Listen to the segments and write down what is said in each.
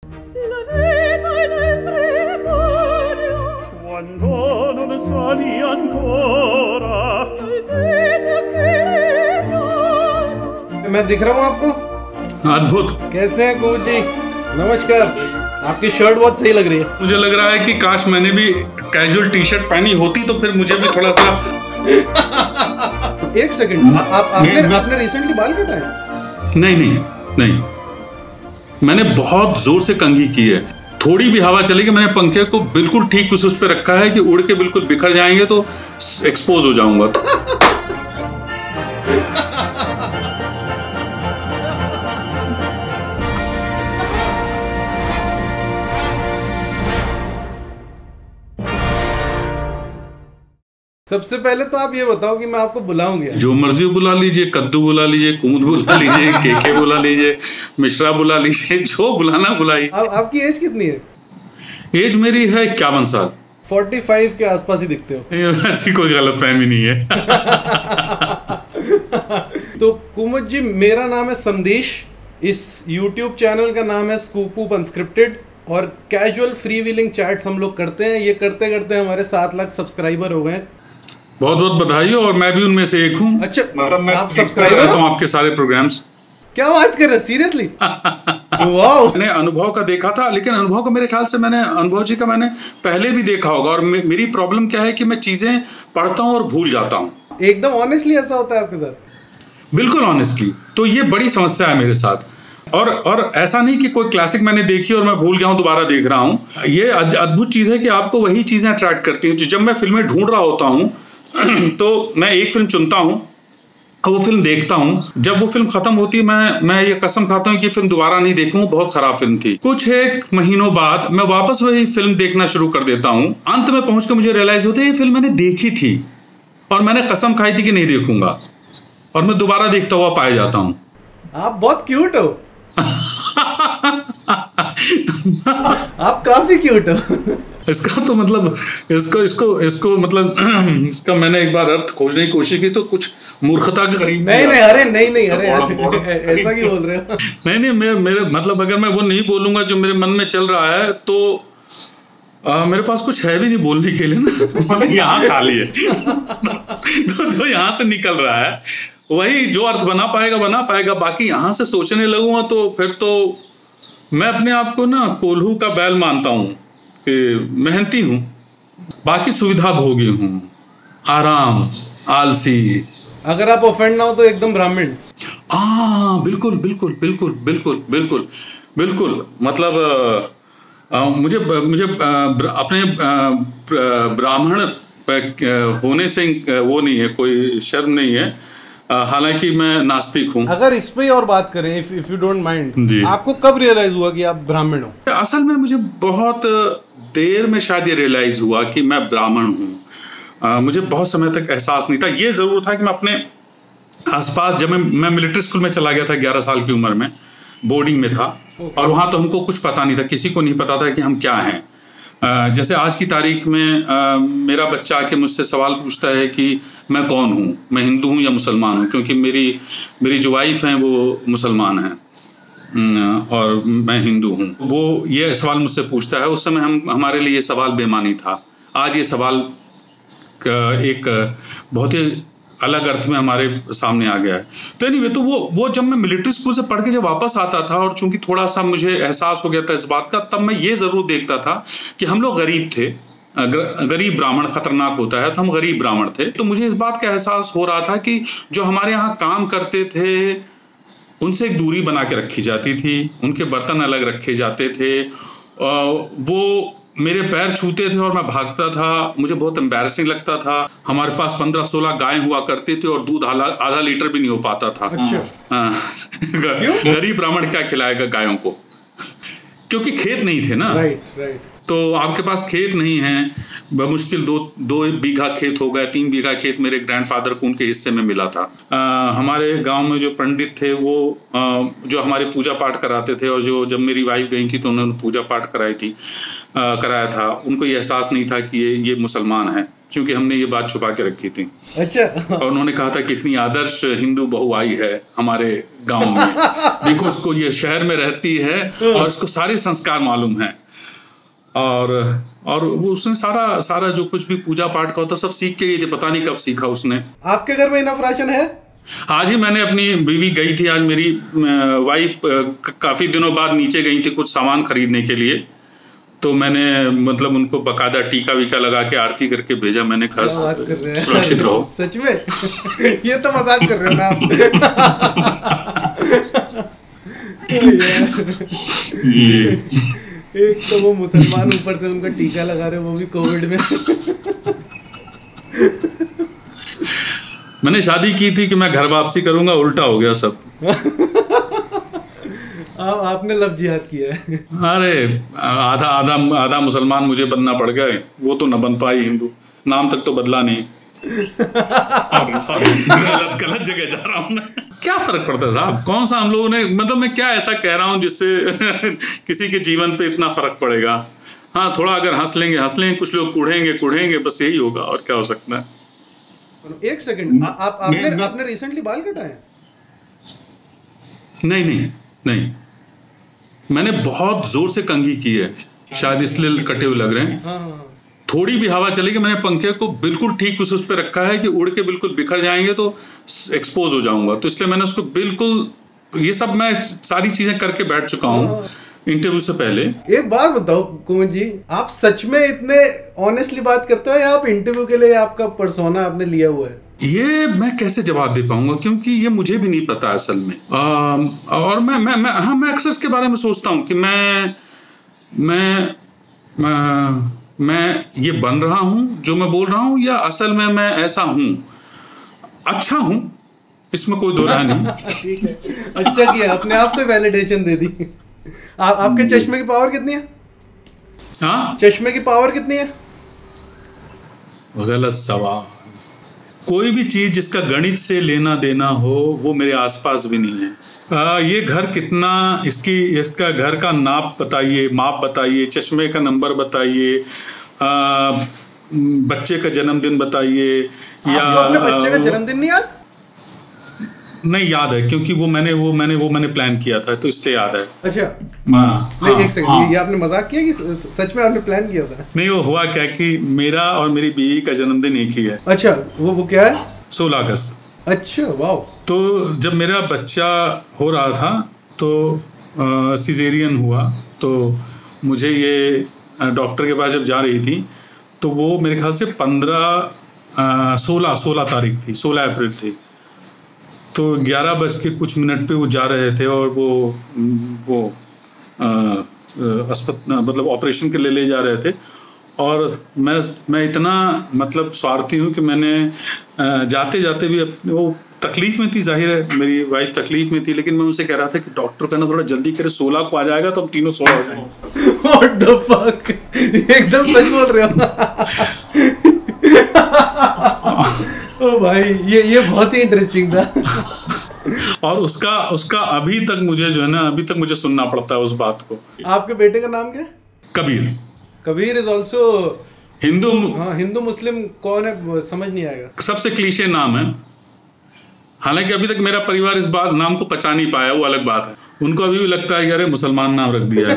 La vita nel tripudio, quando non sali ancora, nel tetto che मैं दिख रहा हूँ आपको? अद्भुत। कैसे हैं कोच जी? नमस्कार। आपकी शर्ट बहुत सही लग रही है। मुझे लग रहा है कि काश मैंने भी कैजुअल टी शर्ट पहनी होती तो फिर मुझे भी थोड़ा सा एक सेकंड, आपने रिसेंटली बाल कटाए? नहीं, मैंने बहुत जोर से कंघी की है। थोड़ी भी हवा चलेगी, मैंने पंखे को बिल्कुल ठीक उस पे रखा है कि उड़ के बिल्कुल बिखर जाएंगे तो एक्सपोज हो जाऊंगा। सबसे पहले तो आप ये बताओ कि मैं आपको बुलाऊं क्या? जो मर्जी बुला लीजिए, कद्दू बुला लीजिए, कुमुद बुला लीजिए, केके बुला लीजिए, मिश्रा बुला लीजिए, जो बुलाना बुलाइए। आपकी एज कितनी है? एज मेरी है 51 साल। 45 के आसपास ही दिखते हो। ऐसी कोई गलतफहमी नहीं है। तो कुमुद जी, मेरा नाम है संदेश। इस YouTube चैनल का नाम है स्कूप वूप अनस्क्रिप्टेड और कैजुअल फ्री व्हीलिंग चैट्स हम लोग करते हैं। ये करते करते हमारे 7 लाख सब्सक्राइबर हो गए। बहुत बहुत बधाई हो, और मैं भी उनमें से एक हूँ। अच्छा, मतलब मैं आप सब्सक्राइबर हूँ आपके सारे प्रोग्राम्स। क्या बात कर रहे हो? सीरियसली? वाओ। मैंने अनुभव का देखा था, लेकिन अनुभव का मेरे ख्याल से मैंने अनुभव जी का मैंने पहले भी देखा होगा। और मेरी प्रॉब्लम क्या है कि मैं चीजें पढ़ता हूँ और भूल जाता हूँ। एकदम ऑनेस्टली ऐसा होता है आपके साथ? बिल्कुल ऑनेस्टली। तो ये बड़ी समस्या है मेरे साथ। और ऐसा नहीं कि कोई क्लासिक मैंने देखी और मैं भूल गया हूँ, दोबारा देख रहा हूँ। ये अद्भुत चीज है कि आपको वही चीजें अट्रैक्ट करती हैं। जब मैं फिल्में ढूंढ रहा होता हूँ तो मैं एक फिल्म चुनता हूँ, वो फिल्म देखता हूँ। जब वो फिल्म खत्म होती है, मैं ये कसम खाता हूँ कि फिल्म दोबारा नहीं देखूंगा, बहुत खराब फिल्म थी। कुछ एक महीनों बाद मैं वापस वही फिल्म देखना शुरू कर देता हूँ। अंत में पहुंचकर मुझे रियलाइज होता है ये फिल्म मैंने देखी थी और मैंने कसम खाई थी कि नहीं देखूंगा, और मैं दोबारा देखता हुआ पाया जाता हूँ। आप बहुत क्यूट हो। आप काफी क्यूट हो। इसका तो मतलब इसको मतलब इसका मैंने एक बार अर्थ खोजने की कोशिश की तो कुछ मूर्खता के करीब। नहीं, अरे ऐसा क्यों बोल रहे हो? नहीं, मेरे मतलब अगर मैं वो नहीं बोलूंगा जो मेरे मन में चल रहा है तो मेरे पास कुछ है भी नहीं बोलने के लिए ना। मतलब यहाँ खाली है। तो जो यहाँ से निकल रहा है वही जो अर्थ बना पाएगा। बाकी यहाँ से सोचने लगूंगा तो फिर तो मैं अपने आप को ना कोल्हू का बैल मानता हूँ कि मेहनती हूँ, बाकी सुविधा भोगी हूँ, आराम, आलसी। अगर आप ऑफेंड ना हो तो एकदम ब्राह्मण। बिल्कुल। मतलब मुझे अपने ब्राह्मण होने से वो नहीं है, कोई शर्म नहीं है। हालांकि मैं नास्तिक हूँ। अगर इस पे और बात करें, इफ यू डोंट माइंड, आपको कब रियलाइज हुआ कि आप ब्राह्मण हो? असल में मुझे बहुत देर में शायद ये रियलाइज हुआ कि मैं ब्राह्मण हूँ। मुझे बहुत समय तक एहसास नहीं था। ये जरूर था कि मैं अपने आसपास, जब मैं मिलिट्री स्कूल में चला गया था 11 साल की उम्र में, बोर्डिंग में था। और वहाँ तो हमको कुछ पता नहीं था, किसी को नहीं पता था कि हम क्या हैं। जैसे आज की तारीख में मेरा बच्चा आके मुझसे सवाल पूछता है कि मैं कौन हूँ, मैं हिंदू हूँ या मुसलमान हूँ, क्योंकि मेरी जो वाइफ हैं वो मुसलमान हैं और मैं हिंदू हूँ। वो ये सवाल मुझसे पूछता है। उस समय हमारे लिए ये सवाल बेमानी था। आज ये सवाल एक बहुत ही अलग अर्थ में हमारे सामने आ गया है। तो एनीवे, तो वो जब मैं मिलिट्री स्कूल से पढ़ के जब वापस आता था और चूंकि थोड़ा सा मुझे एहसास हो गया था इस बात का, तब मैं ये जरूर देखता था कि हम लोग गरीब थे। गरीब ब्राह्मण खतरनाक होता है, तो हम गरीब ब्राह्मण थे। तो मुझे इस बात का एहसास हो रहा था कि जो हमारे यहाँ काम करते थे उनसे एक दूरी बना के रखी जाती थी, उनके बर्तन अलग रखे जाते थे, वो मेरे पैर छूते थे और मैं भागता था। मुझे बहुत एम्बैरेसिंग लगता था। हमारे पास 15-16 गायें हुआ करते थे और दूध आधा लीटर भी नहीं हो पाता था। अच्छा। गरीब ब्राह्मण क्या खिलाएगा गायों को, क्योंकि खेत नहीं थे ना। राइट। तो आपके पास खेत नहीं है, बमुश्किल दो बीघा खेत हो गए, 3 बीघा खेत मेरे ग्रैंडफादर को उनके हिस्से में मिला था। हमारे गांव में जो पंडित थे वो जो हमारे पूजा पाठ कराते थे, और जो जब मेरी वाइफ गई थी तो उन्होंने पूजा पाठ कराया था, उनको ये एहसास नहीं था कि ये मुसलमान है, क्योंकि हमने ये बात छुपा के रखी थी। अच्छा। और उन्होंने कहा था कि इतनी आदर्श हिंदू बहू आई है हमारे गांव में, देखो उसको, ये शहर में रहती है और इसको सारे संस्कार मालूम है, और वो उसने सारा जो कुछ भी पूजा पाठ का होता सब सीख के गई थी, पता नहीं कब सीखा उसने। आपके घर में इनफ राशन है? आज ही मैंने अपनी बीवी गई थी, आज मेरी वाइफ काफी दिनों बाद नीचे गई थी कुछ सामान खरीदने के लिए, तो मैंने मतलब उनको बकायदा टीका वीका लगा के आरती करके भेजा मैंने, घर सुरक्षित रहो। सच में? ये तो मजाक कर रहे हो ना आप? एक तो वो मुसलमान, ऊपर से उनका टीका लगा रहे, वो भी कोविड में। मैंने शादी की थी कि मैं घर वापसी करूंगा, उल्टा हो गया सब। आपने लव जिहाद किया है। अरे आधा मुसलमान मुझे बनना पड़ गया, वो तो न बन पाई हिंदू, नाम तक तो बदला नहीं। गलत जगह जा रहा हूँ मैं। क्या फर्क पड़ता है साहब, कौन सा हम लोगों ने, मतलब मैं क्या ऐसा कह रहा हूँ जिससे किसी के जीवन पे इतना फर्क पड़ेगा? हाँ, थोड़ा अगर हंस लेंगे, कुछ लोग कुढ़ेंगे, बस यही होगा, और क्या हो सकता है। एक सेकंड, आपने रिसेंटली बाल कटाए? नहीं, मैंने बहुत जोर से कंघी की है, शायद इसलिए कटे हुए लग रहे हैं। हाँ। थोड़ी भी हवा चलेगी, मैंने पंखे को बिल्कुल ठीक उस पे रखा है कि उड़ के बिल्कुल बिखर जाएंगे तो एक्सपोज हो जाऊंगा, तो इसलिए मैंने उसको बिल्कुल, ये सब मैं सारी चीजें करके बैठ चुका हूँ इंटरव्यू से पहले। एक बात बताओ कुंवर जी, आप सच में इतने ऑनेस्टली बात करते हो या आप इंटरव्यू के लिए आपका पर्सोना आपने लिया हुआ है? ये मैं कैसे जवाब दे पाऊंगा, क्योंकि ये मुझे भी नहीं पता असल में। और मैं अक्सर इसके बारे में सोचता हूँ कि मैं ये बन रहा हूँ जो मैं बोल रहा हूँ, या असल में मैं ऐसा हूँ, अच्छा हूँ, इसमें कोई दो राय नहीं। ठीक है, अच्छा किया, अपने आप को वैलिडेशन दे दी। आपके चश्मे की पावर कितनी है? हाँ, चश्मे की पावर कितनी है? गलत सवाल। कोई भी चीज जिसका गणित से लेना देना हो वो मेरे आसपास भी नहीं है। ये घर कितना, इसका घर का माप बताइए, चश्मे का नंबर बताइए, बच्चे का जन्मदिन बताइए, या अपने बच्चे का जन्मदिन नहीं याद? नहीं याद है, क्योंकि वो मैंने प्लान किया था, तो इसलिए याद है। अच्छा, हाँ, एक सेकंड, ये आपने मजाक किया कि सच में आपने प्लान किया था? नहीं, वो हुआ क्या कि मेरा और मेरी बीवी का जन्मदिन एक ही है। अच्छा, वो क्या है? 16 अगस्त। अच्छा, वाह। तो जब मेरा बच्चा हो रहा था तो सिजेरियन हुआ, तो मुझे ये डॉक्टर के पास जब जा रही थी तो वो मेरे ख्याल से 16 तारीख थी, 16 अप्रैल थी, तो 11 बज के कुछ मिनट पे वो जा रहे थे, और वो मतलब ऑपरेशन के लिए ले जा रहे थे, और मैं इतना मतलब स्वार्थी हूँ कि मैंने जाते जाते भी वो तकलीफ में थी, जाहिर है मेरी वाइफ तकलीफ में थी, लेकिन मैं उनसे कह रहा था कि डॉक्टर कहना थोड़ा जल्दी करे, 16 को आ जाएगा तो हम तीनों 16 हो जाएंगे। What the fuck? एकदम सच बोल रहे हो। ओ भाई, ये बहुत ही इंटरेस्टिंग था। और उसका अभी तक मुझे जो है ना, अभी तक मुझे सुनना पड़ता है उस बात को। आपके बेटे का नाम क्या है? कबीर। Kabir is also Hindu. हाँ, हिंदू मुस्लिम कौन है समझ नहीं आएगा। सबसे क्लीशे नाम है, हालांकि अभी तक मेरा परिवार इस बात नाम को पचा नहीं पाया, वो अलग बात है। उनको अभी भी लगता है कि अरे मुसलमान नाम रख दिया है।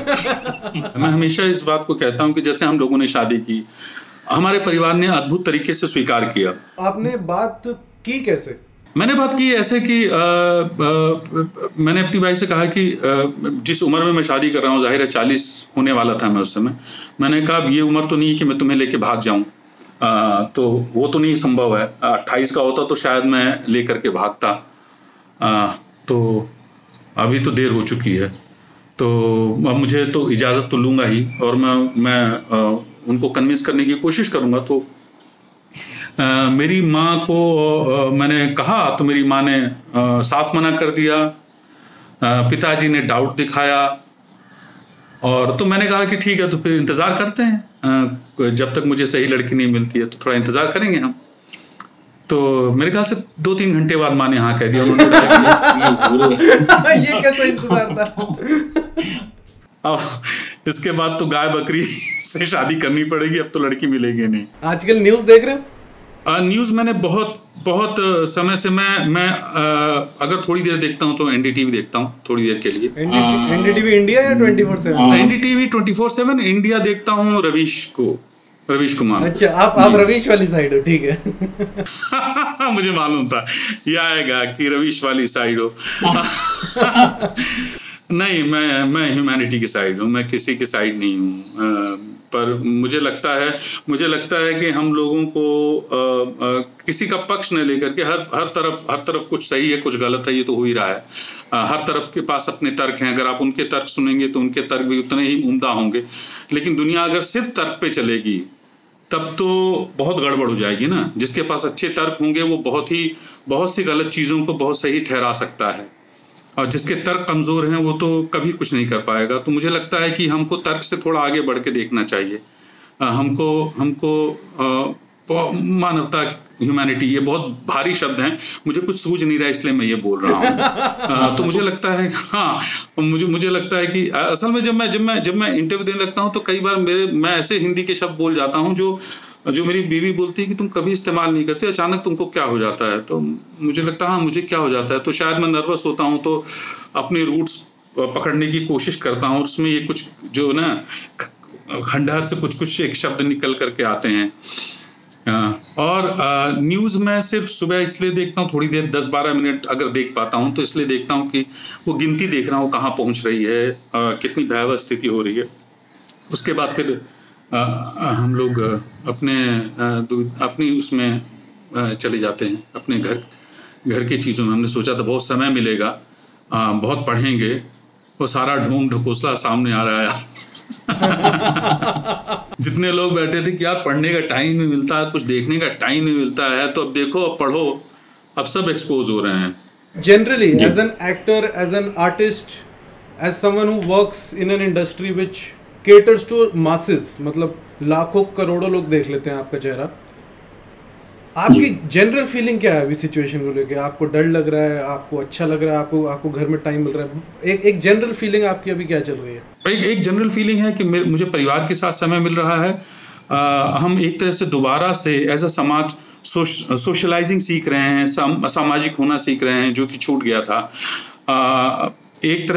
मैं हमेशा इस बात को कहता हूँ कि जैसे हम लोगों ने शादी की, हमारे परिवार ने अद्भुत तरीके से स्वीकार किया। आपने बात की कैसे? मैंने बात की ऐसे कि मैंने अपनी वाइफ से कहा कि जिस उम्र में मैं शादी कर रहा हूँ, जाहिर है 40 होने वाला था मैं उस समय, मैंने कहा ये उम्र तो नहीं है कि मैं तुम्हें लेके भाग जाऊँ, तो वो तो नहीं संभव है। 28 का होता तो शायद मैं लेकर के भागता, तो अभी तो देर हो चुकी है, तो अब मुझे तो इजाज़त तो लूँगा ही, और मैं उनको कन्विंस करने की कोशिश करूँगा। तो मेरी माँ को मैंने कहा तो मेरी माँ ने साफ मना कर दिया, पिताजी ने डाउट दिखाया, और तो मैंने कहा कि ठीक है, तो फिर इंतज़ार करते हैं, जब तक मुझे सही लड़की नहीं मिलती है तो थोड़ा इंतज़ार करेंगे हम। तो मेरे ख्याल से 2-3 घंटे बाद माँ ने हाँ कह दिया। उन्होंने कहा ये कैसा इंतजार था? अब इसके बाद तो गाय बकरी से शादी करनी पड़ेगी, अब तो लड़की मिलेगी नहीं। आजकल न्यूज़ देख रहे हो? न्यूज़ मैंने बहुत समय से मैं अगर थोड़ी देर देखता हूँ तो एनडीटीवी देखता हूँ थोड़ी देर के लिए। एनडीटीवी इंडिया या 24/7? एनडीटीवी 24/7, इंडिया देखता हूँ रवीश कुमार। अच्छा, आप रवीश वाली साइड हो, ठीक है। मुझे मालूम था ये आएगा कि रवीश वाली साइड हो। नहीं, मैं ह्यूमैनिटी की साइड हूँ, मैं किसी के साइड नहीं हूँ। पर मुझे लगता है कि हम लोगों को किसी का पक्ष न लेकर के हर तरफ कुछ सही है कुछ गलत है, ये तो हो ही रहा है। हर तरफ के पास अपने तर्क हैं, अगर आप उनके तर्क सुनेंगे तो उनके तर्क भी उतने ही उम्दा होंगे। लेकिन दुनिया अगर सिर्फ तर्क पे चलेगी तब तो बहुत गड़बड़ हो जाएगी ना। जिसके पास अच्छे तर्क होंगे वो बहुत सी गलत चीज़ों को बहुत सही ठहरा सकता है, और जिसके तर्क कमज़ोर हैं वो तो कभी कुछ नहीं कर पाएगा। तो मुझे लगता है कि हमको तर्क से थोड़ा आगे बढ़ के देखना चाहिए। हमको मानवता, ह्यूमैनिटी, ये बहुत भारी शब्द हैं, मुझे कुछ सूझ नहीं रहा इसलिए मैं ये बोल रहा हूँ। तो मुझे लगता है, हाँ, मुझे लगता है कि असल में जब मैं इंटरव्यू देने लगता हूँ तो कई बार मैं ऐसे हिंदी के शब्द बोल जाता हूँ जो मेरी बीवी बोलती है कि तुम कभी इस्तेमाल नहीं करते, अचानक तुमको क्या हो जाता है। तो मुझे लगता है हाँ, मुझे क्या हो जाता है, तो शायद मैं नर्वस होता हूँ तो अपने रूट्स पकड़ने की कोशिश करता हूँ, उसमें ये कुछ जो ना खंडहर से कुछ एक शब्द निकल करके आते हैं। और न्यूज़ में सिर्फ सुबह इसलिए देखता हूँ, थोड़ी देर 10-12 मिनट अगर देख पाता हूँ तो इसलिए देखता हूँ कि वो गिनती देख रहा हूँ कहाँ पहुँच रही है, कितनी भयावह स्थिति हो रही है। उसके बाद फिर हम लोग अपनी उसमें चले जाते हैं, अपने घर की चीज़ों में। हमने सोचा था बहुत समय मिलेगा, बहुत पढ़ेंगे, वो सारा ढोंग ढकोसला सामने आ रहा है। जितने लोग बैठे थे कि यार पढ़ने का टाइम नहीं मिलता है, कुछ देखने का टाइम नहीं मिलता है, तो अब देखो, अब पढ़ो, अब सब एक्सपोज हो रहे हैं। Generally as an actor, as an artist, as someone who works in an industry which caters to masses, मतलब लाखों करोड़ों लोग देख लेते हैं आपका चेहरा, आपकी जनरल फीलिंग क्या है अभी सिचुएशन को लेके? आपको डर लग रहा है, आपको अच्छा लग रहा है, आपको घर में टाइम मिल रहा है? एक जनरल फीलिंग आपकी अभी क्या चल रही है? एक जनरल फीलिंग है कि मुझे परिवार के साथ समय मिल रहा है। हम एक तरह से दोबारा से एज अ समाज सोशलाइजिंग सीख रहे हैं, सामाजिक होना सीख रहे हैं, जो कि छूट गया था। एक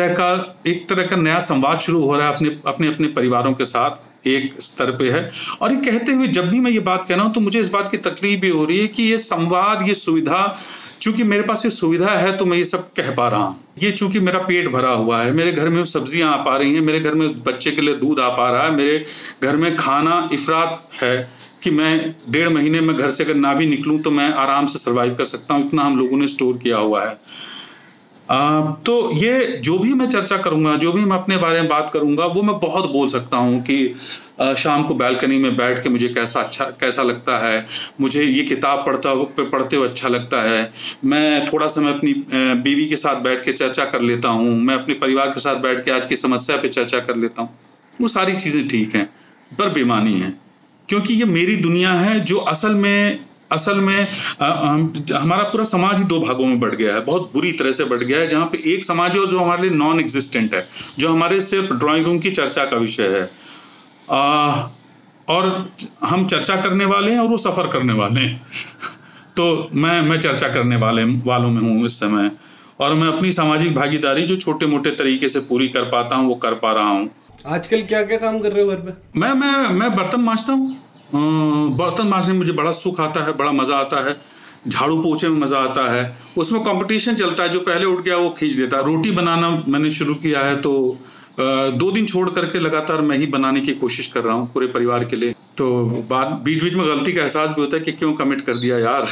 तरह का नया संवाद शुरू हो रहा है अपने परिवारों के साथ, एक स्तर पे है। और ये कहते हुए जब भी मैं ये बात कह रहा हूँ तो मुझे इस बात की तकलीफ भी हो रही है कि ये संवाद, ये सुविधा, चूंकि मेरे पास ये सुविधा है तो मैं ये सब कह पा रहा हूँ। ये चूंकि मेरा पेट भरा हुआ है, मेरे घर में सब्जियां आ पा रही हैं, मेरे घर में बच्चे के लिए दूध आ पा रहा है, मेरे घर में खाना इफरात है कि मैं 1.5 महीने में घर से अगर ना भी निकलूँ तो मैं आराम से सर्वाइव कर सकता हूँ, इतना हम लोगों ने स्टोर किया हुआ है। तो ये जो भी मैं चर्चा करूंगा, जो भी मैं अपने बारे में बात करूंगा, वो मैं बहुत बोल सकता हूँ कि शाम को बालकनी में बैठ के मुझे कैसा लगता है, मुझे ये किताब पढ़ते हुए अच्छा लगता है, मैं थोड़ा समय अपनी बीवी के साथ बैठ के चर्चा कर लेता हूँ, मैं अपने परिवार के साथ बैठ के आज की समस्या पे चर्चा कर लेता हूँ। वो सारी चीज़ें ठीक हैं पर बेमानी हैं, क्योंकि ये मेरी दुनिया है जो असल में हमारा पूरा समाज ही 2 भागों में बढ़ गया है, बहुत बुरी तरह से बढ़ गया है। जहाँ पे एक समाज है जो हमारे लिए नॉन एग्जिस्टेंट है, जो हमारे सिर्फ ड्राइंग रूम की चर्चा का विषय है, और हम चर्चा करने वाले हैं और वो सफ़र करने वाले हैं। तो मैं चर्चा करने वालों में हूँ इस समय, और मैं अपनी सामाजिक भागीदारी जो छोटे मोटे तरीके से पूरी कर पाता हूँ वो कर पा रहा हूँ। आजकल क्या क्या काम कर रहे हो घर पे? मैं बर्तन मांजता हूँ। बर्तन मांजने में मुझे बड़ा सुख आता है, बड़ा मज़ा आता है। झाड़ू पोछे में मज़ा आता है, उसमें कंपटीशन चलता है, जो पहले उठ गया वो खींच देता है। रोटी बनाना मैंने शुरू किया है तो 2 दिन छोड़ करके लगातार मैं ही बनाने की कोशिश कर रहा हूँ पूरे परिवार के लिए। तो बीच बीच में गलती का एहसास भी होता है कि क्यों कमिट कर दिया यार।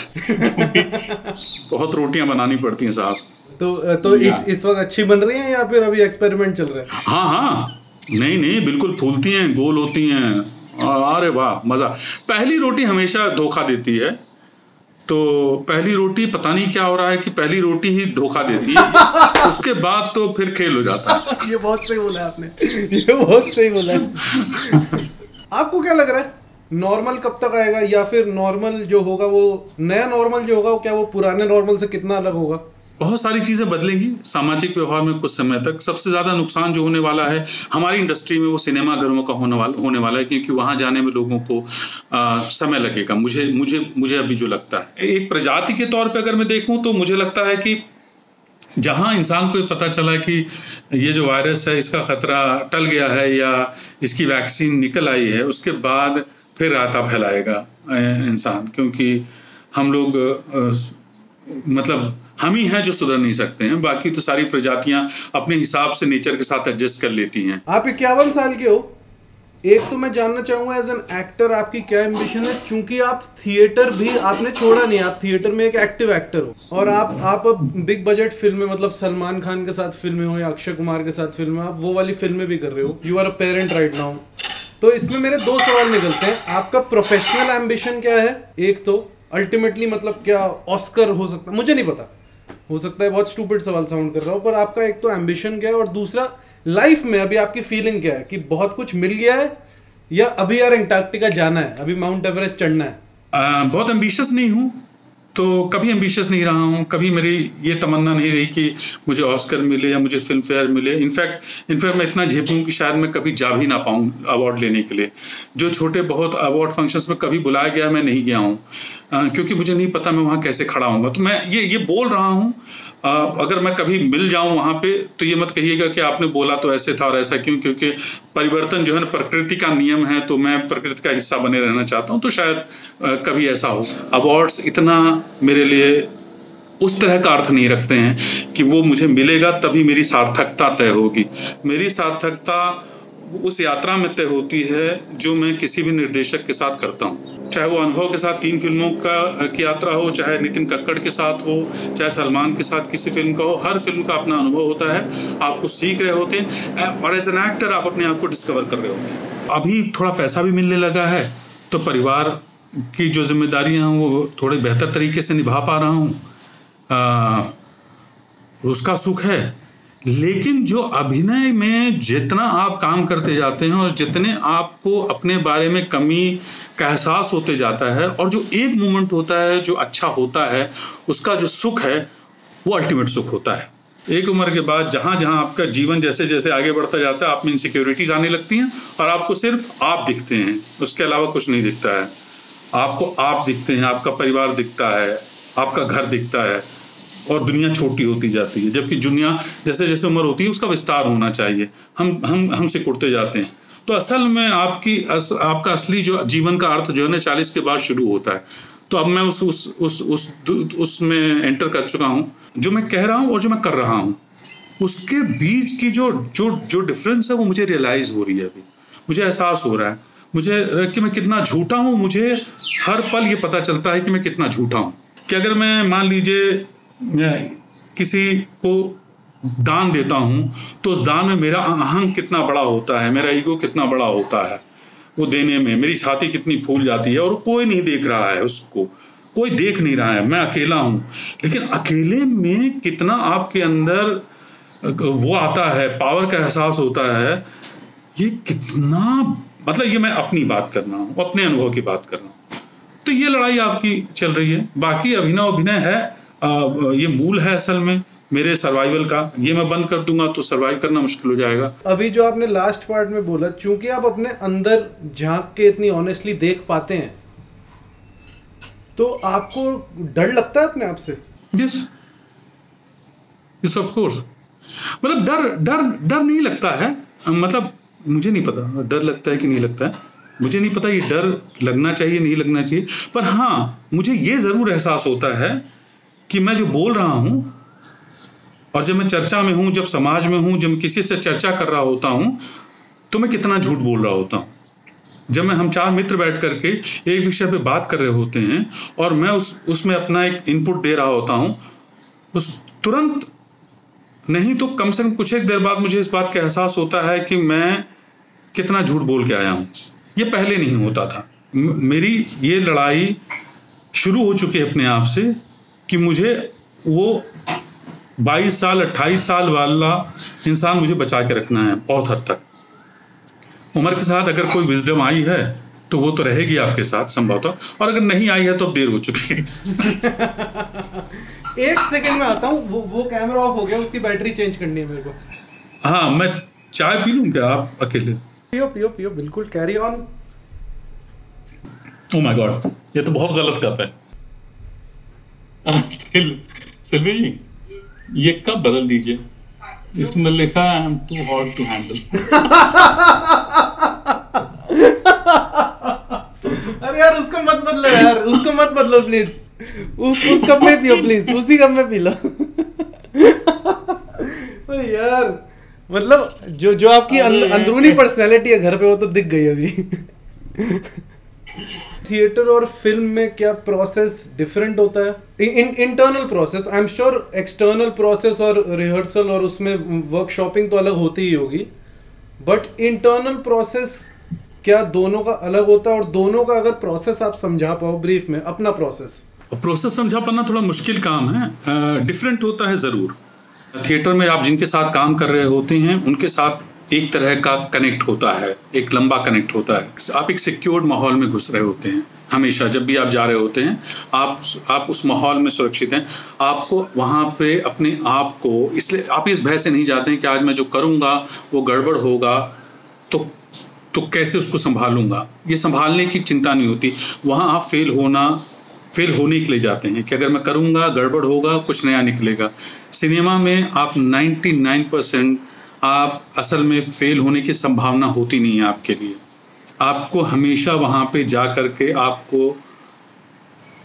बहुत रोटियां बनानी पड़ती हैं साहब। तो इस वक्त अच्छी बन रही हैं या फिर अभी एक्सपेरिमेंट चल रहा है? हाँ, नहीं, बिल्कुल फूलती हैं, गोल होती हैं। अरे वाह, मज़ा। पहली रोटी हमेशा धोखा देती है, तो पहली रोटी पता नहीं क्या हो रहा है कि पहली रोटी ही धोखा देती है, उसके बाद तो फिर खेल हो जाता है। ये बहुत सही बोला आपने, ये बहुत सही बोला। आपको क्या लग रहा है नॉर्मल कब तक आएगा, या फिर नॉर्मल जो होगा वो नया नॉर्मल जो होगा क्या वो पुराने नॉर्मल से कितना अलग होगा? बहुत सारी चीज़ें बदलेंगी सामाजिक व्यवहार में कुछ समय तक। सबसे ज़्यादा नुकसान जो होने वाला है हमारी इंडस्ट्री में वो सिनेमा घरों का होने वाला है, क्योंकि वहाँ जाने में लोगों को समय लगेगा। मुझे अभी जो लगता है, एक प्रजाति के तौर पे अगर मैं देखूँ तो मुझे लगता है कि जहाँ इंसान को पता चला कि ये जो वायरस है इसका ख़तरा टल गया है या इसकी वैक्सीन निकल आई है, उसके बाद फिर रायता फैलाएगा इंसान, क्योंकि हम लोग मतलब हम ही हैं जो सुधर नहीं सकते हैं, बाकी तो सारी प्रजातियां अपने हिसाब से नेचर के साथ एडजस्ट कर लेती हैं। आप 51 साल के हो, एक तो मैं जानना चाहूंगा एज एन एक्टर आपकी क्या एम्बिशन है, चूंकि आप थिएटर भी आपने छोड़ा नहीं, आप थिएटर में एक एक्टिव एक्टर हो, और आप बिग बजट फिल्में मतलब सलमान खान के साथ फिल्में हो या अक्षय कुमार के साथ फिल्में, आप वो वाली फिल्में भी कर रहे हो, you are a parent right now. तो इसमें मेरे दो सवाल निकलते हैं, आपका प्रोफेशनल एम्बिशन क्या है, एक तो अल्टीमेटली मतलब क्या ऑस्कर हो सकता है, मुझे नहीं पता, हो सकता है बहुत स्टूपिड सवाल साउंड कर रहा हूँ, पर आपका एक तो एम्बिशन क्या है, और दूसरा लाइफ में अभी आपकी फीलिंग क्या है कि बहुत कुछ मिल गया है या अभी यार एंटार्क्टिका जाना है, अभी माउंट एवरेस्ट चढ़ना है? बहुत एम्बिशियस नहीं हूँ, तो कभी एम्बिशियस नहीं रहा हूँ, कभी मेरी ये तमन्ना नहीं रही कि मुझे ऑस्कर मिले या मुझे फिल्म फेयर मिले। इनफैक्ट मैं इतना झेपूँ कि शायद मैं कभी जा भी ना पाऊँ अवार्ड लेने के लिए। जो छोटे बहुत अवार्ड फंक्शंस में कभी बुलाया गया मैं नहीं गया हूँ, क्योंकि मुझे नहीं पता मैं वहाँ कैसे खड़ा हूँगा। तो मैं ये बोल रहा हूँ, अगर मैं कभी मिल जाऊं वहाँ पे तो ये मत कहिएगा कि आपने बोला तो ऐसे था और ऐसा क्यों, क्योंकि परिवर्तन जो है ना प्रकृति का नियम है, तो मैं प्रकृति का हिस्सा बने रहना चाहता हूँ, तो शायद कभी ऐसा हो। अवार्ड्स इतना मेरे लिए उस तरह का अर्थ नहीं रखते हैं कि वो मुझे मिलेगा तभी मेरी सार्थकता तय होगी। मेरी सार्थकता उस यात्रा में तय होती है जो मैं किसी भी निर्देशक के साथ करता हूँ, चाहे वो अनुभव के साथ 3 फिल्मों की यात्रा हो, चाहे नितिन कक्कड़ के साथ हो, चाहे सलमान के साथ किसी फिल्म का हो। हर फिल्म का अपना अनुभव होता है, आप कुछ सीख रहे होते हैं और एज एन एक्टर आप अपने आप को डिस्कवर कर रहे होते हैं। अभी थोड़ा पैसा भी मिलने लगा है तो परिवार की जो जिम्मेदारियाँ हैं वो थोड़े बेहतर तरीके से निभा पा रहा हूँ, उसका सुख है। लेकिन जो अभिनय में जितना आप काम करते जाते हैं और जितने आपको अपने बारे में कमी का एहसास होते जाता है, और जो एक मोमेंट होता है जो अच्छा होता है, उसका जो सुख है वो अल्टीमेट सुख होता है। एक उम्र के बाद जहाँ जहाँ आपका जीवन जैसे जैसे आगे बढ़ता जाता है, आप में इनसिक्योरिटीज आने लगती हैं और आपको सिर्फ आप दिखते हैं, उसके अलावा कुछ नहीं दिखता है। आपको आप दिखते हैं, आपका परिवार दिखता है, आपका घर दिखता है, और दुनिया छोटी होती जाती है। जबकि दुनिया जैसे जैसे उम्र होती है उसका विस्तार होना चाहिए, हम सिकुड़ते जाते हैं। तो असल में आपका असली जो जीवन का अर्थ जो है ना 40 के बाद शुरू होता है। तो अब मैं उसमें एंटर कर चुका हूँ। जो मैं कह रहा हूँ और जो मैं कर रहा हूँ उसके बीच की जो डिफरेंस है वो मुझे रियलाइज हो रही है। अभी मुझे एहसास हो रहा है मुझे कि मैं कितना झूठा हूँ। मुझे हर पल ये पता चलता है कि मैं कितना झूठा हूँ। कि अगर मैं मान लीजिए किसी को दान देता हूँ तो उस दान में मेरा अहंग कितना बड़ा होता है, मेरा ईगो कितना बड़ा होता है, वो देने में मेरी छाती कितनी फूल जाती है, और कोई नहीं देख रहा है, उसको कोई देख नहीं रहा है, मैं अकेला हूँ। लेकिन अकेले में कितना आपके अंदर वो आता है, पावर का एहसास होता है, ये कितना, मतलब ये मैं अपनी बात कर रहा हूँ, अपने अनुभव की बात कर रहा हूँ। तो ये लड़ाई आपकी चल रही है। बाकी अभिनय है, ये मूल है असल में मेरे सर्वाइवल का। ये मैं बंद कर दूंगा तो सर्वाइव करना मुश्किल हो जाएगा। अभी जो आपने लास्ट पार्ट में बोला, चूंकि आप अपने अंदर झांक के इतनी ऑनेस्टली देख पाते हैं, तो आपको डर लगता है अपने आप से? Yes of course. मतलब डर नहीं लगता है, मतलब मुझे नहीं पता डर लगता है कि नहीं लगता है, मुझे नहीं पता ये डर लगना चाहिए नहीं लगना चाहिए। पर हाँ, मुझे ये जरूर एहसास होता है कि मैं जो बोल रहा हूँ, और जब मैं चर्चा में हूँ, जब समाज में हूँ, जब किसी से चर्चा कर रहा होता हूँ, तो मैं कितना झूठ बोल रहा होता हूँ। जब हम 4 मित्र बैठ करके एक विषय पे बात कर रहे होते हैं और मैं उसमें अपना एक इनपुट दे रहा होता हूँ, उस तुरंत नहीं तो कम से कम कुछ एक देर बाद मुझे इस बात का एहसास होता है कि मैं कितना झूठ बोल के आया हूँ। ये पहले नहीं होता था। मेरी ये लड़ाई शुरू हो चुके अपने आप से कि मुझे वो 22 साल 28 साल वाला इंसान मुझे बचा के रखना है बहुत हद तक। उम्र के साथ अगर कोई विजडम आई है तो वो तो रहेगी आपके साथ संभवतः, और अगर नहीं आई है तो अब देर हो चुकी है। एक सेकंड में आता हूँ, वो कैमरा ऑफ हो गया, उसकी बैटरी चेंज करनी है मेरे को। हाँ, मैं चाय पी लूँ क्या आप अकेले? पियो पियो पियो, बिल्कुल, carry on. Oh my God, ये तो बहुत गलत कप है। सिल्वी जी, ये कप बदल दीजिए, इसमें लिखा है I am too hot to handle. अरे यार उसको मत बदलो यार, उसको मत बदलो प्लीज, उस कप में पियो प्लीज, उसी कप में पी लो। यार मतलब जो आपकी अंदरूनी पर्सनैलिटी है घर पे वो तो दिख गई अभी। थिएटर और फिल्म में क्या प्रोसेस डिफरेंट होता है? Internal process, I am sure external process और रिहर्सल और उसमें वर्कशॉपिंग तो अलग होती ही होगी, बट इंटरनल प्रोसेस क्या दोनों का अलग होता है? और दोनों का अगर प्रोसेस आप समझा पाओ ब्रीफ में, अपना प्रोसेस समझा पाना थोड़ा मुश्किल काम है। डिफरेंट होता है ज़रूर। थिएटर में आप जिनके साथ काम कर रहे होते हैं उनके साथ एक तरह का कनेक्ट होता है, एक लंबा कनेक्ट होता है। आप एक सिक्योर्ड माहौल में घुस रहे होते हैं हमेशा, जब भी आप जा रहे होते हैं आप उस माहौल में सुरक्षित हैं। आपको वहाँ पे अपने आप को, इसलिए आप इस भय से नहीं जाते हैं कि आज मैं जो करूँगा वो गड़बड़ होगा तो कैसे उसको संभालूंगा, ये संभालने की चिंता नहीं होती। वहाँ आप फेल होने के लिए जाते हैं कि अगर मैं करूँगा गड़बड़ होगा, कुछ नया निकलेगा। सिनेमा में आप 99% आप असल में फेल होने की संभावना होती नहीं है आपके लिए। आपको हमेशा वहाँ पे जा कर के आपको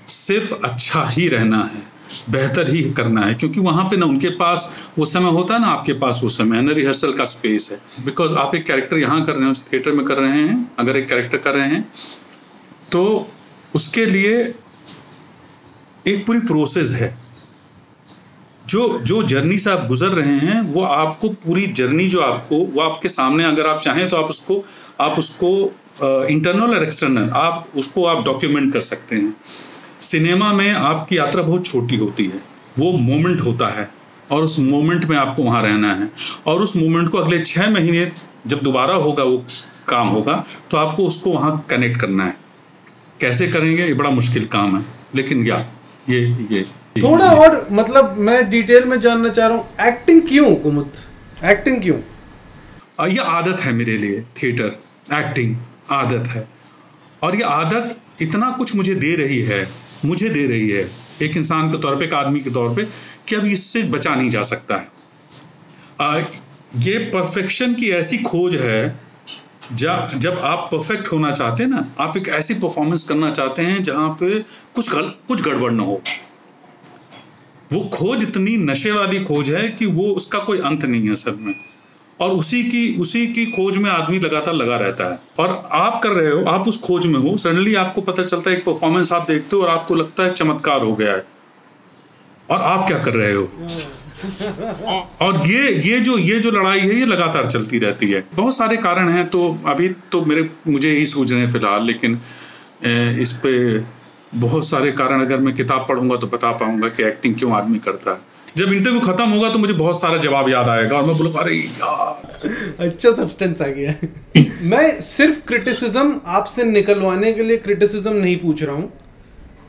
सिर्फ अच्छा ही रहना है, बेहतर ही करना है, क्योंकि वहाँ पे ना उनके पास वो समय होता है ना आपके पास वो समय है ना, रिहर्सल का स्पेस है। बिकॉज आप एक कैरेक्टर यहाँ कर रहे हैं, उस थिएटर में कर रहे हैं, अगर एक कैरेक्टर कर रहे हैं तो उसके लिए एक पूरी प्रोसेस है। जो जर्नी से आप गुजर रहे हैं वो आपको पूरी जर्नी जो आपको वो आपके सामने, अगर आप चाहें तो आप उसको इंटरनल और एक्सटर्नल आप डॉक्यूमेंट कर सकते हैं। सिनेमा में आपकी यात्रा बहुत छोटी होती है, वो मोमेंट होता है और उस मोमेंट में आपको वहाँ रहना है, और उस मोमेंट को अगले 6 महीने जब दोबारा होगा वो काम होगा तो आपको उसको वहाँ कनेक्ट करना है। कैसे करेंगे ये बड़ा मुश्किल काम है, लेकिन ये थोड़ा और मतलब मैं डिटेल में जानना चाह रहा हूँ, एक्टिंग क्यों कुमुद, एक्टिंग क्यों? ये आदत है मेरे लिए, थिएटर एक्टिंग आदत है, और ये आदत इतना कुछ मुझे दे रही है एक इंसान के तौर पे, एक आदमी के तौर पे, कि अब इससे बचा नहीं जा सकता है। ये परफेक्शन की ऐसी खोज है, जब आप परफेक्ट होना चाहते हैं ना, आप एक ऐसी परफॉर्मेंस करना चाहते हैं जहाँ पे कुछ गड़बड़ ना हो। वो खोज इतनी नशे वाली खोज है कि वो उसका कोई अंत नहीं है सब में, और उसी की खोज में आदमी लगातार लगा रहता है। और आप कर रहे हो, आप उस खोज में हो, सडनली आपको पता चलता है, एक परफॉर्मेंस आप देखते हो और आपको लगता है चमत्कार हो गया है, और आप क्या कर रहे हो। और ये जो लड़ाई है ये लगातार चलती रहती है। बहुत सारे कारण हैं, तो अभी तो मुझे यही सूझ रहे हैं फिलहाल, लेकिन इस पे बहुत सारे कारण अगर मैं किताब पढ़ूंगा तो बता पाऊंगा कि एक्टिंग क्यों आदमी करता है। जब इंटरव्यू खत्म होगा तो मुझे बहुत सारा जवाब याद आएगा और मैं बोलूँगा अरे यार अच्छा सब्सटेंस आ गया। मैं सिर्फ क्रिटिसिज्म आपसे निकलवाने के लिए क्रिटिसिज्म नहीं पूछ रहा हूँ,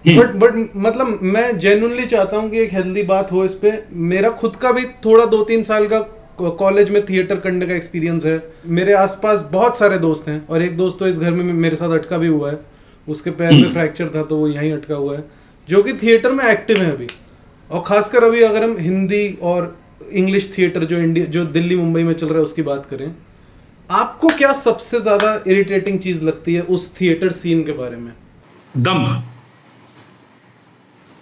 बट मतलब मैं जेन्युइनली चाहता हूँ कि एक हेल्दी बात हो इस पे। मेरा खुद का भी थोड़ा 2-3 साल का कॉलेज में थिएटर करने का एक्सपीरियंस है। मेरे आसपास बहुत सारे दोस्त हैं, और एक दोस्त तो इस घर में मेरे साथ अटका भी हुआ है, उसके पैर में फ्रैक्चर था तो वो यहीं अटका हुआ है, जो कि थिएटर में एक्टिव है अभी। और खासकर अभी अगर हम हिंदी और इंग्लिश थिएटर जो दिल्ली मुंबई में चल रहा है उसकी बात करें, आपको क्या सबसे ज़्यादा इरिटेटिंग चीज़ लगती है उस थिएटर सीन के बारे में?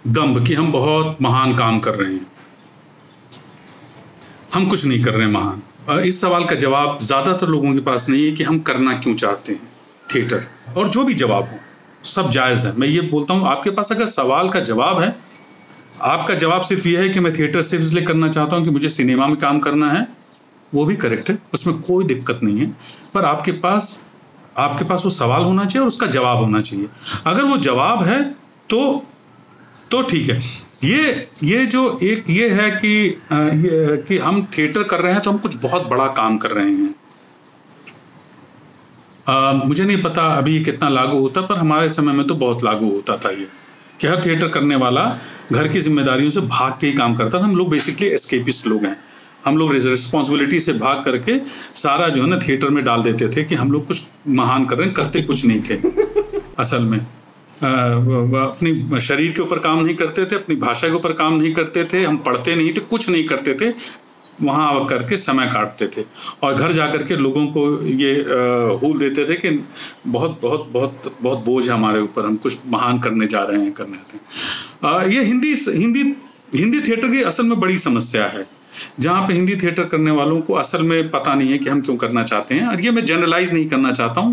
दम्भ कि हम बहुत महान काम कर रहे हैं, हम कुछ नहीं कर रहे हैं महान। इस सवाल का जवाब ज़्यादातर लोगों के पास नहीं है कि हम करना क्यों चाहते हैं थिएटर, और जो भी जवाब हो सब जायज़ है। मैं ये बोलता हूँ, आपके पास अगर सवाल का जवाब है, आपका जवाब सिर्फ ये है कि मैं थिएटर सिर्फ इसलिए करना चाहता हूँ कि मुझे सिनेमा में काम करना है, वो भी करेक्ट है, उसमें कोई दिक्कत नहीं है। पर आपके पास वो सवाल होना चाहिए और उसका जवाब होना चाहिए। अगर वो जवाब है तो ठीक है। ये जो एक ये है कि हम थिएटर कर रहे हैं तो हम कुछ बहुत बड़ा काम कर रहे हैं। मुझे नहीं पता अभी कितना लागू होता, पर हमारे समय में तो बहुत लागू होता था ये, कि हर थिएटर करने वाला घर की जिम्मेदारियों से भाग के ही काम करता था। हम लोग बेसिकली एस्केपिस्ट लोग हैं। हम लोग रिस्पॉन्सिबिलिटी से भाग करके सारा जो है ना थिएटर में डाल देते थे कि हम लोग कुछ महान कर रहे हैं, करते कुछ नहीं थे असल में। अपनी शरीर के ऊपर काम नहीं करते थे, अपनी भाषा के ऊपर काम नहीं करते थे, हम पढ़ते नहीं थे, कुछ नहीं करते थे, वहाँ करके समय काटते थे और घर जा कर के लोगों को ये हूल देते थे कि बहुत बहुत बहुत बहुत बोझ है हमारे ऊपर, हम कुछ महान करने जा रहे हैं ये हिंदी थिएटर की असल में बड़ी समस्या है, जहाँ पे हिंदी थिएटर करने वालों को असल में पता नहीं है कि हम क्यों करना चाहते हैं। और ये मैं जनरलाइज नहीं करना चाहता हूँ,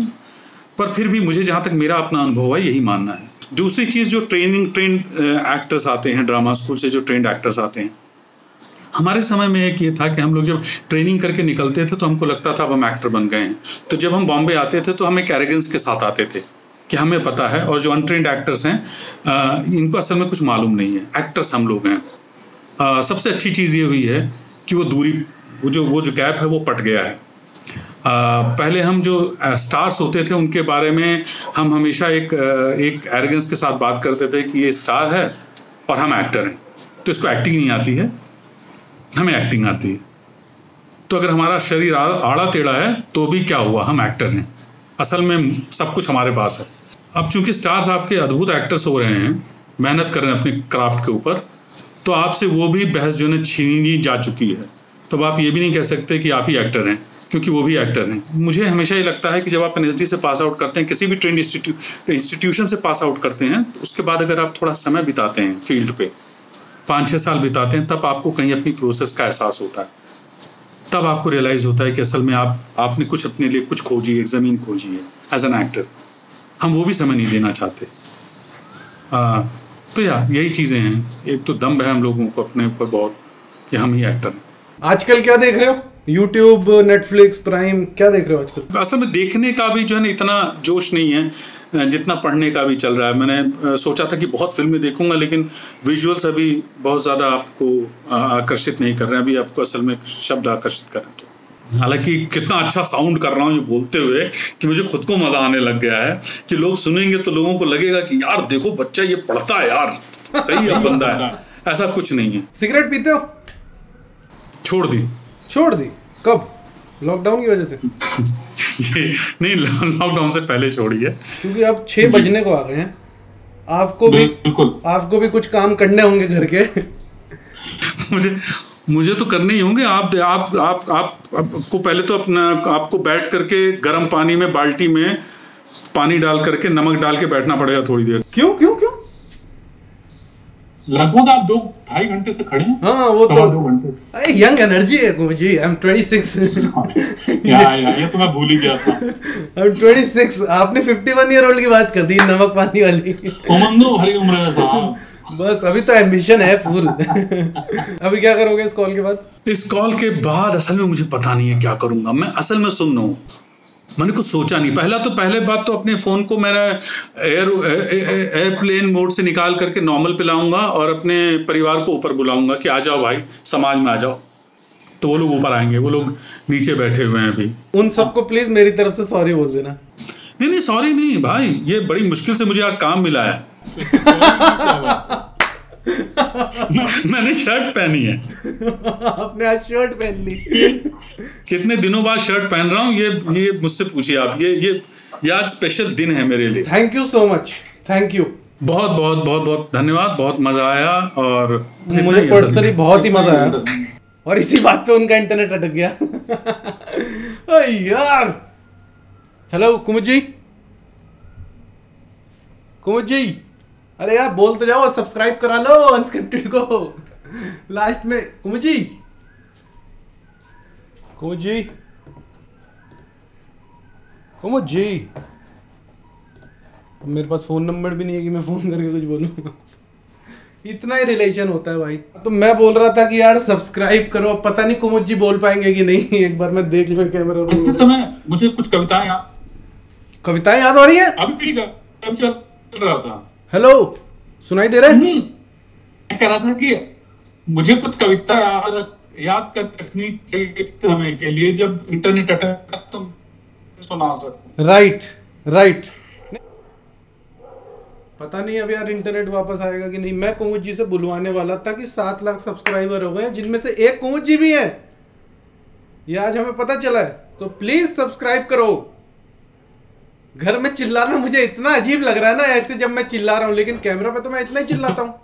पर फिर भी मुझे जहाँ तक मेरा अपना अनुभव है यही मानना है। दूसरी चीज़, जो ट्रेंड एक्टर्स आते हैं, ड्रामा स्कूल से जो ट्रेंड एक्टर्स आते हैं, हमारे समय में एक ये था कि हम लोग जब ट्रेनिंग करके निकलते थे तो हमको लगता था अब हम एक्टर बन गए हैं। तो जब हम बॉम्बे आते थे तो हम एक एरोगेंस के साथ आते थे कि हमें पता है, और जो अनट्रेंड एक्टर्स हैं इनको असल में कुछ मालूम नहीं है, एक्टर्स हम लोग हैं। सबसे अच्छी चीज़ ये हुई है कि वो दूरी, वो जो गैप है वो पट गया है। पहले हम जो स्टार्स होते थे उनके बारे में हम हमेशा एक एरोगेंस के साथ बात करते थे कि ये स्टार है और हम एक्टर हैं, तो इसको एक्टिंग नहीं आती है, हमें एक्टिंग आती है। तो अगर हमारा शरीर आड़ा टेढ़ा है तो भी क्या हुआ, हम एक्टर हैं, असल में सब कुछ हमारे पास है। अब चूंकि स्टार्स आपके अद्भुत एक्टर्स हो रहे हैं, मेहनत कर रहे हैं अपने क्राफ्ट के ऊपर, तो आपसे वो भी बहस जो है छीनी जा चुकी है। तो आप ये भी नहीं कह सकते कि आप ही एक्टर हैं, क्योंकि वो भी एक्टर हैं। मुझे हमेशा ये लगता है कि जब आप NSD से पास आउट करते हैं, किसी भी ट्रेंड इंस्टीट्यूशन से पास आउट करते हैं, तो उसके बाद अगर आप थोड़ा समय बिताते हैं फील्ड पे, 5-6 साल बिताते हैं, तब आपको कहीं अपनी प्रोसेस का एहसास होता है। तब आपको रियलाइज़ होता है कि असल में आपने कुछ अपने लिए कुछ खोजी, एक ज़मीन खोजी है एज एन एक्टर। हम वो भी समय नहीं देना चाहते। तो यही चीज़ें हैं। एक तो दम है हम लोगों को अपने ऊपर बहुत कि हम ही एक्टर हैं। आजकल क्या देख रहे हो? यूट्यूब, नेटफ्लिक्स, प्राइम, क्या देख रहे हो आजकल? असल में देखने का भी जो है ना इतना जोश नहीं है जितना पढ़ने का भी चल रहा है। मैंने सोचा था कि बहुत फिल्में देखूंगा, लेकिन विजुअल्स अभी बहुत ज़्यादा आपको आकर्षित नहीं कर रहे हैं। अभी आपको असल में शब्द आकर्षित कर रहे हैं। तो हालांकि कितना अच्छा साउंड कर रहा हूँ ये बोलते हुए कि मुझे खुद को मज़ा आने लग गया है कि लोग सुनेंगे तो लोगों को लगेगा कि यार देखो बच्चा ये पढ़ता है, यार सही है बंदा है। ऐसा कुछ नहीं है। सिगरेट पीते हो? छोड़ दी। कब? लॉकडाउन की वजह से? ये नहीं, लॉकडाउन से पहले छोड़ी है, क्योंकि अब 6 बजने को आ गए हैं। आपको भी कुछ काम करने होंगे घर के। मुझे तो करने ही होंगे। आपको पहले तो आपको बैठ करके गर्म पानी में, बाल्टी में पानी डाल करके नमक डाल के बैठना पड़ेगा थोड़ी देर। क्यों? लगभग आप 2-2.5 घंटे से खड़े हैं। हाँ, वो तो 2 घंटे। यंग एनर्जी है मुझे। I am 26। यार ये तो मैं भूल ही गया था। I am 26। आपने 51 ईयर ओल्ड की बात कर दी, नमक पानी वाली। उमंगो भरी उम्र है साहब। बस अभी तो एम्बिशन है फुल। अभी क्या करोगे इस कॉल के बाद? इस कॉल के बाद असल में मुझे पता नहीं है क्या करूंगा। मैं असल में सुन रहा हूँ, मैंने कुछ सोचा नहीं। पहले बात तो अपने फ़ोन को मेरा एयरप्लेन मोड से निकाल करके नॉर्मल पे लाऊंगा और अपने परिवार को ऊपर बुलाऊंगा कि आ जाओ भाई, समाज में आ जाओ। तो वो लोग ऊपर आएंगे, वो लोग नीचे बैठे हुए हैं अभी। उन सबको प्लीज मेरी तरफ से सॉरी बोल देना। नहीं सॉरी नहीं भाई, ये बड़ी मुश्किल से मुझे आज काम मिला है। मैंने शर्ट पहनी है। आपने आज शर्ट पहन ली। कितने दिनों बाद शर्ट पहन रहा हूँ, ये मुझसे पूछिए आप। ये आज स्पेशल दिन है मेरे लिए। Thank you so much. Thank you. बहुत धन्यवाद। बहुत मजा आया और मुझे पर्सनली बहुत ही मजा आया। और इसी बात पे उनका इंटरनेट अटक गया। यार, हेलो कुमुद जी, अरे यार बोलते जाओ, सब्सक्राइब करा लो अनस्क्रिप्टेड को लास्ट में। कुमुद जी, मेरे पास फोन नंबर भी नहीं है कि मैं फोन करके कुछ बोलूं। इतना ही रिलेशन होता है भाई। तो मैं बोल रहा था कि यार सब्सक्राइब करो। पता नहीं कुमुद जी बोल पाएंगे कि नहीं, एक बार मैं देख लूं कैमरा। इस समय मुझे कुछ कविताएं याद आ रही है। अभी चल रहा था। हेलो सुनाई दे रहा है? मैं कह रहा था कि मुझे कुछ कविता याद कर रखनी चाहिए इस समय के लिए, जब इंटरनेट अटैक तुम सुना सकते। राइट। पता नहीं अब यार इंटरनेट वापस आएगा कि नहीं। मैं कुमुद जी से बुलवाने वाला था कि 7 लाख सब्सक्राइबर हो गए, जिनमें से एक कुमुद जी भी है, ये आज हमें पता चला है। तो प्लीज सब्सक्राइब करो। घर में चिल्लाना मुझे इतना अजीब लग रहा है ना ऐसे जब मैं चिल्ला रहा हूँ, लेकिन कैमरा पे तो मैं इतना ही चिल्लाता हूँ।